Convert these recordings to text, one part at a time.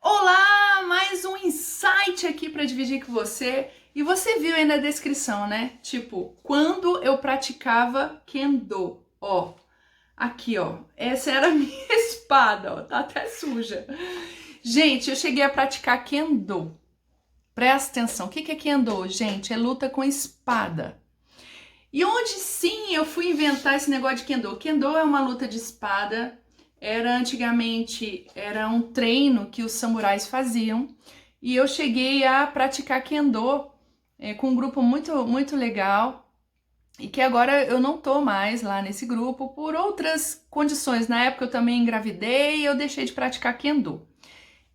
Olá, mais um insight aqui para dividir com você. E você viu aí na descrição, né? Tipo, quando eu praticava Kendo. Ó, aqui, ó. Essa era a minha espada, ó. Tá até suja. Gente, eu cheguei a praticar Kendo. Presta atenção. O que é Kendo, gente? É luta com espada. E onde sim eu fui inventar esse negócio de Kendo? Kendo é uma luta de espada. Antigamente era um treino que os samurais faziam e eu cheguei a praticar Kendo com um grupo muito legal e que agora eu não tô mais lá nesse grupo por outras condições. Na época eu também engravidei e eu deixei de praticar Kendo.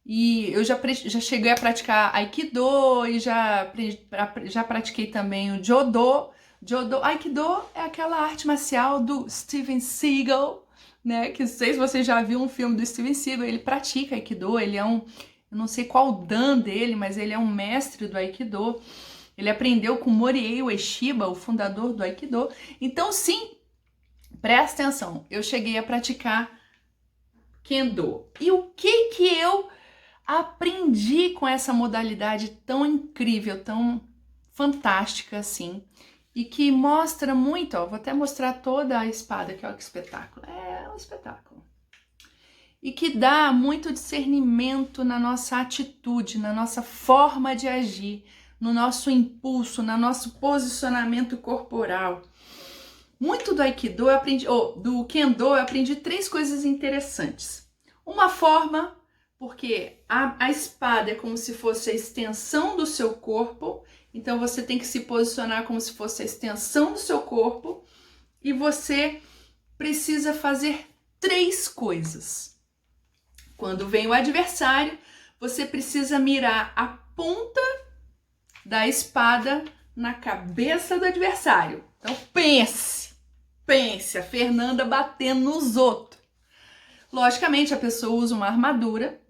E eu já cheguei a praticar Aikido e já pratiquei também o Jodo. Aikido é aquela arte marcial do Steven Seagal, né? Que não sei se você já viu um filme do Steven Seagal, ele pratica Aikido, ele é eu não sei qual o dan dele, mas ele é um mestre do Aikido. Ele aprendeu com Morihei Ueshiba, o fundador do Aikido. Então, sim, presta atenção, eu cheguei a praticar Kendo. E o que eu aprendi com essa modalidade tão incrível, tão fantástica assim, e que mostra muito, ó, vou até mostrar toda a espada aqui, ó, que espetáculo. É um espetáculo. E que dá muito discernimento na nossa atitude, na nossa forma de agir, no nosso impulso, no nosso posicionamento corporal. Muito do Aikido eu aprendi, do Kendo eu aprendi 3 coisas interessantes. Uma forma, porque a espada é como se fosse a extensão do seu corpo, então você tem que se posicionar como se fosse a extensão do seu corpo e você precisa fazer 3 coisas. Quando vem o adversário, você precisa mirar a ponta da espada na cabeça do adversário. Então pense, a Fernanda batendo nos outros. Logicamente, a pessoa usa uma armadura.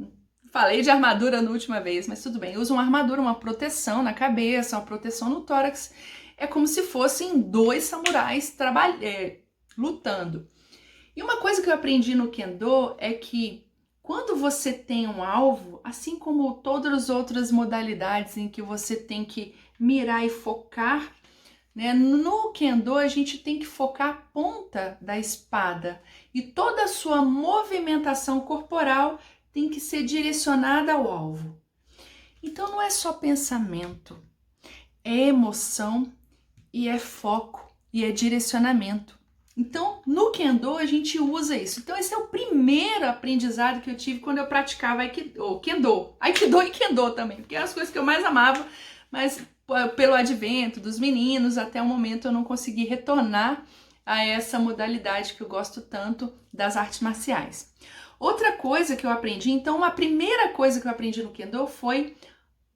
Falei de armadura na última vez, mas tudo bem. Usa uma armadura, uma proteção na cabeça, uma proteção no tórax. É como se fossem 2 samurais lutando. E uma coisa que eu aprendi no Kendo é que quando você tem um alvo, assim como todas as outras modalidades em que você tem que mirar e focar, né? No Kendo a gente tem que focar a ponta da espada e toda a sua movimentação corporal tem que ser direcionada ao alvo. Então não é só pensamento, é emoção e é foco e é direcionamento. Então no Kendo a gente usa isso. Então esse é o primeiro aprendizado que eu tive quando eu praticava Kendo e Kendo também, porque é as coisas que eu mais amava, mas pelo advento dos meninos, até o momento eu não consegui retornar a essa modalidade que eu gosto tanto das artes marciais. Outra coisa que eu aprendi, então a primeira coisa que eu aprendi no Kendo foi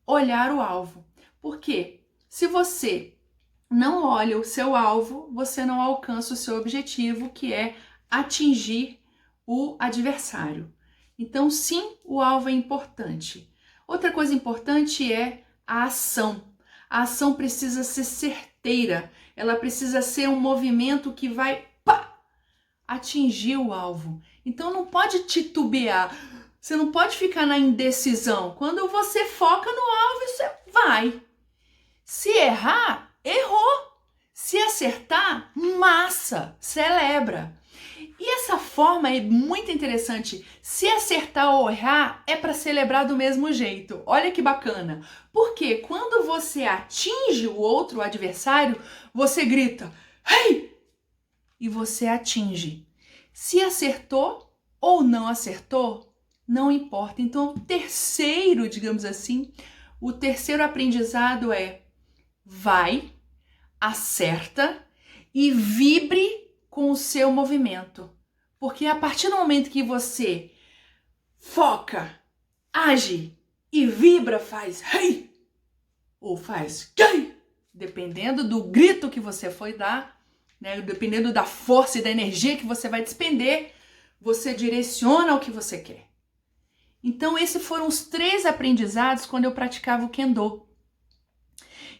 olhar o alvo. Por quê? Se você não olha o seu alvo, você não alcança o seu objetivo, que é atingir o adversário. Então sim, o alvo é importante. Outra coisa importante é a ação. A ação precisa ser certeira, ela precisa ser um movimento que vai atingir o alvo. Então não pode titubear, você não pode ficar na indecisão. Quando você foca no alvo, você vai. Se errar, errou. Se acertar, massa, celebra. E essa forma é muito interessante. Se acertar ou errar, é para celebrar do mesmo jeito. Olha que bacana. Porque quando você atinge o outro adversário, você grita, hey! E você atinge. Se acertou ou não acertou, não importa. Então, terceiro, digamos assim, o terceiro aprendizado é vai, acerta e vibre com o seu movimento. Porque a partir do momento que você foca, age e vibra, faz hey! Ou faz gay, dependendo do grito que você foi dar, né? Dependendo da força e da energia que você vai despender, você direciona o que você quer. Então esses foram os 3 aprendizados quando eu praticava o Kendo.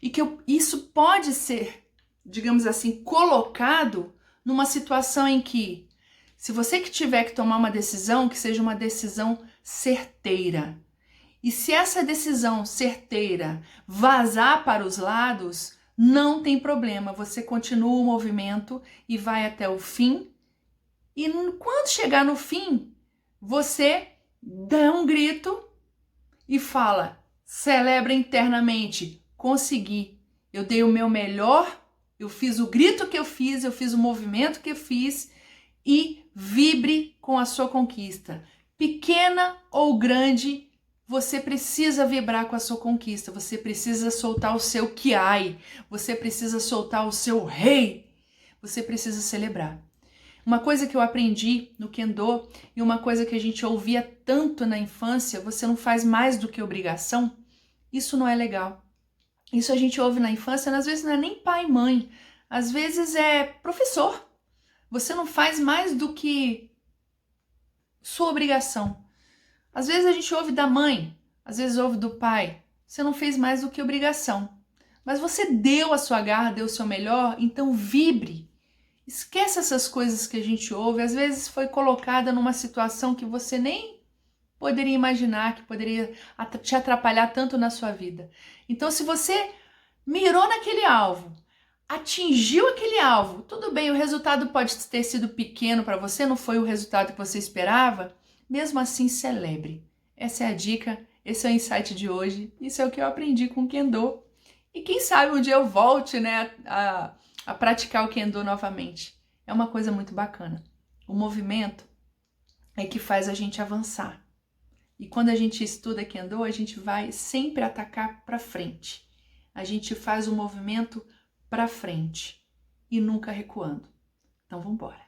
E que isso pode ser, digamos assim, colocado numa situação em que, se você que tiver que tomar uma decisão, que seja uma decisão certeira. E se essa decisão certeira vazar para os lados, não tem problema, você continua o movimento e vai até o fim. E quando chegar no fim, você dá um grito e fala, celebra internamente, consegui, eu dei o meu melhor, eu fiz o grito que eu fiz o movimento que eu fiz e vibre com a sua conquista. Pequena ou grande, você precisa vibrar com a sua conquista, você precisa soltar o seu kiai, você precisa soltar o seu rei, você precisa celebrar. Uma coisa que eu aprendi no Kendo e uma coisa que a gente ouvia tanto na infância, você não faz mais do que obrigação, isso não é legal. Isso a gente ouve na infância, às vezes não é nem pai e mãe, às vezes é professor. Você não faz mais do que sua obrigação. Às vezes a gente ouve da mãe, às vezes ouve do pai, você não fez mais do que obrigação. Mas você deu a sua garra, deu o seu melhor, então vibre. Esquece essas coisas que a gente ouve, às vezes foi colocada numa situação que você nem poderia imaginar, que poderia te atrapalhar tanto na sua vida. Então, se você mirou naquele alvo, atingiu aquele alvo, tudo bem, o resultado pode ter sido pequeno para você, não foi o resultado que você esperava, mesmo assim celebre. Essa é a dica, esse é o insight de hoje, isso é o que eu aprendi com o Kendo. E quem sabe um dia eu volte, né, a praticar o Kendo novamente. É uma coisa muito bacana. O movimento é que faz a gente avançar. E quando a gente estuda Kendo, a gente vai sempre atacar para frente. A gente faz o movimento para frente e nunca recuando. Então vamos embora.